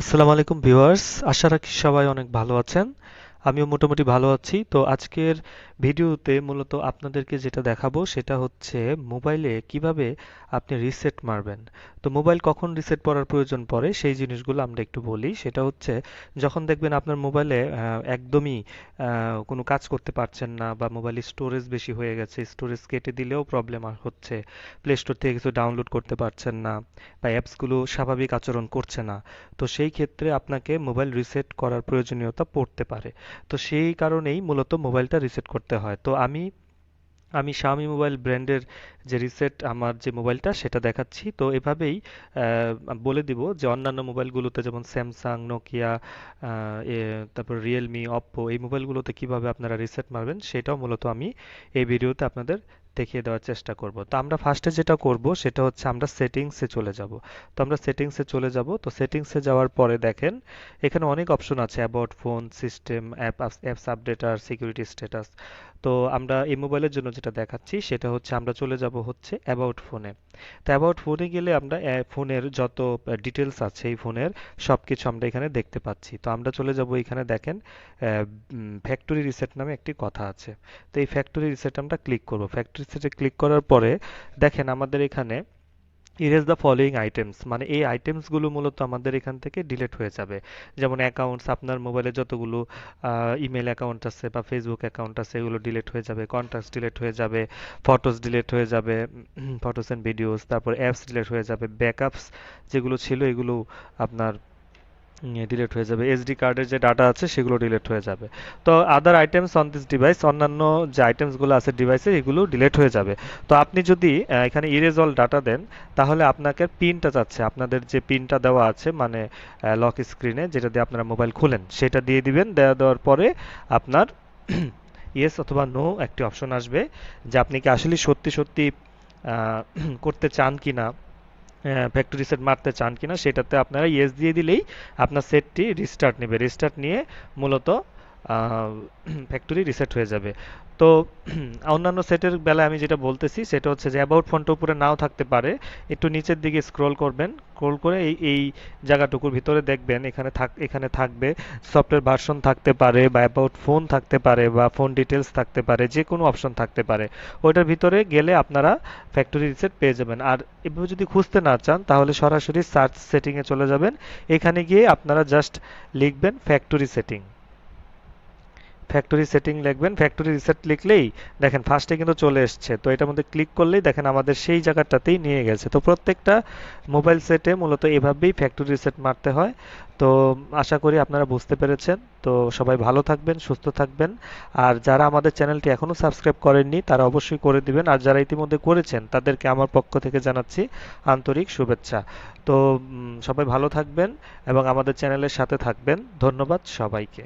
আসসালামু আলাইকুম ভিউয়ার্স, আশা রাখি সবাই অনেক ভালো আছেন। আমিও মোটামুটি ভালো আছি। তো আজকের ভিডিওতে মূলত আপনাদেরকে যেটা দেখাবো সেটা হচ্ছে মোবাইলে কিভাবে আপনি রিসেট মারবেন। তো মোবাইল কখন রিসেট করার প্রয়োজন পড়ে সেই জিনিসগুলো আমরা একটু বলি। সেটা হচ্ছে যখন দেখবেন আপনার মোবাইলে একদমই কোনো কাজ করতে পারছেন না, বা মোবাইলে স্টোরেজ বেশি হয়ে গেছে, স্টোরেজ কেটে দিলেও প্রবলেম হচ্ছে, প্লে স্টোর থেকে কিছু ডাউনলোড করতে পারছেন না, বা অ্যাপসগুলো স্বাভাবিক আচরণ করছে না। তো সেই ক্ষেত্রে আপনাকে মোবাইল রিসেট করার প্রয়োজনীয়তা পড়তে পারে। তো সেই কারণেই মূলত মোবাইলটা রিসেট করতে হয়। তো আমি আমি Xiaomi মোবাইল ব্র্যান্ডের যে রিসেট আমার যে মোবাইলটা সেটা দেখাচ্ছি। তো এভাবেই বলে দিব যে অন্যান্য মোবাইলগুলোতে যেমন স্যামসাং, নোকিয়া, তারপর রিয়েলমি, অপ্পো এই মোবাইলগুলোতে কিভাবে আপনারা রিসেট মারবেন সেটাও মূলত আমি এই ভিডিওতে আপনাদের দেখিয়ে দেওয়ার চেষ্টা করব। তো আমরা ফার্স্টে যেটা করব সেটা হচ্ছে আমরা সেটিংসে চলে যাব। তো আমরা সেটিংসে চলে যাব। তো সেটিংসে যাওয়ার পরে দেখেন এখানে অনেক অপশন আছে: about phone, system, apps update আর সিকিউরিটি স্ট্যাটাস। তো আমরা এই মোবাইলের জন্য যেটা দেখাচ্ছি সেটা হচ্ছে আমরা চলে যাব হচ্ছে অ্যাবাউট ফোনে। তো অ্যাবাউট ফোনে গেলে আমরা ফোনের যত ডিটেলস আছে এই ফোনের সব কিছু আমরা এখানে দেখতে পাচ্ছি। তো আমরা চলে যাব, এখানে দেখেন ফ্যাক্টরি রিসেট নামে একটি কথা আছে। তো এই ফ্যাক্টরি রিসেট আমরা ক্লিক করব। ফ্যাক্টরি রিসেটে ক্লিক করার পরে দেখেন আমাদের এখানে ইরেজ দ্য ফলোয়িং আইটেমস, মানে এই আইটেমসগুলো মূলত আমাদের এখান থেকে ডিলিট হয়ে যাবে। যেমন অ্যাকাউন্টস, আপনার মোবাইলে যতগুলো ইমেল অ্যাকাউন্ট আছে বা ফেসবুক অ্যাকাউন্ট আছে এগুলো ডিলিট হয়ে যাবে, কন্ট্যাক্টস ডিলিট হয়ে যাবে, ফটোস ডিলিট হয়ে যাবে, ফটোস এন্ড ভিডিওস, তারপর অ্যাপস ডিলিট হয়ে যাবে, ব্যাকআপস যেগুলো ছিল এগুলো আপনার ডিলিট হয়ে যাবে, এসডি কার্ডের যে ডাটা আছে সেগুলো ডিলিট হয়ে যাবে। তো আদার আইটেমস অন দিস ডিভাইস, অন্যান্য যে আইটেমসগুলো আছে ডিভাইসে এগুলো ডিলিট হয়ে যাবে। তো আপনি যদি এখানে ইরেজ অল ডাটা দেন তাহলে আপনাকে পিনটা চাচ্ছে, আপনাদের যে পিনটা দেওয়া আছে মানে লক স্ক্রিনে যেটা দিয়ে আপনারা মোবাইল খুলেন সেটা দিয়ে দিবেন। দেওয়ার পরে আপনার ইয়েস অথবা নো একটি অপশন আসবে যে আপনি কি আসলে সত্যি সত্যি করতে চান কিনা, ফ্যাক্টরি রিসেট মারতে চান কিনা, সেটাতে আপনারা ইয়েস দিয়ে দিলেই আপনার সেটটি রিস্টার্ট নেবে। রিস্টার্ট নিয়ে মূলত ফ্যাক্টরি রিসেট হয়ে যাবে। তো অন্যান্য সেটের বেলায় আমি যেটা বলতেছি সেটা হচ্ছে যে অ্যাবাউট ফোনটা উপরে নাও থাকতে পারে, একটু নিচের দিকে স্ক্রল করবেন। স্ক্রল করে এই এই জায়গাটুকুর ভিতরে দেখবেন এখানে থাকবে সফটওয়্যার ভার্সন থাকতে পারে, বা অ্যাবাউট ফোন থাকতে পারে, বা ফোন ডিটেলস থাকতে পারে, যে কোনো অপশন থাকতে পারে। ওইটার ভিতরে গেলে আপনারা ফ্যাক্টরি রিসেট পেয়ে যাবেন। আর এভাবে যদি খুঁজতে না চান তাহলে সরাসরি সার্চ সেটিংয়ে চলে যাবেন। এখানে গিয়ে আপনারা জাস্ট লিখবেন ফ্যাক্টরি সেটিং, ফ্যাক্টরি সেটিং লিখবেন। ফ্যাক্টরি রিসেট লিখলেই দেখেন ফার্স্টে কিন্তু চলে এসছে। তো এটার মধ্যে ক্লিক করলেই দেখেন আমাদের সেই জায়গাটাতেই নিয়ে গেছে। তো প্রত্যেকটা মোবাইল সেটে মূলত এভাবেই ফ্যাক্টরি রিসেট মারতে হয়। তো আশা করি আপনারা বুঝতে পেরেছেন। তো সবাই ভালো থাকবেন, সুস্থ থাকবেন। আর যারা আমাদের চ্যানেলটি এখনো সাবস্ক্রাইব করেননি তারা অবশ্যই করে দিবেন, আর যারা ইতিমধ্যে করেছেন তাদেরকে আমার পক্ষ থেকে জানাচ্ছি আন্তরিক শুভেচ্ছা। তো সবাই ভালো থাকবেন এবং আমাদের চ্যানেলের সাথে থাকবেন। ধন্যবাদ সবাইকে।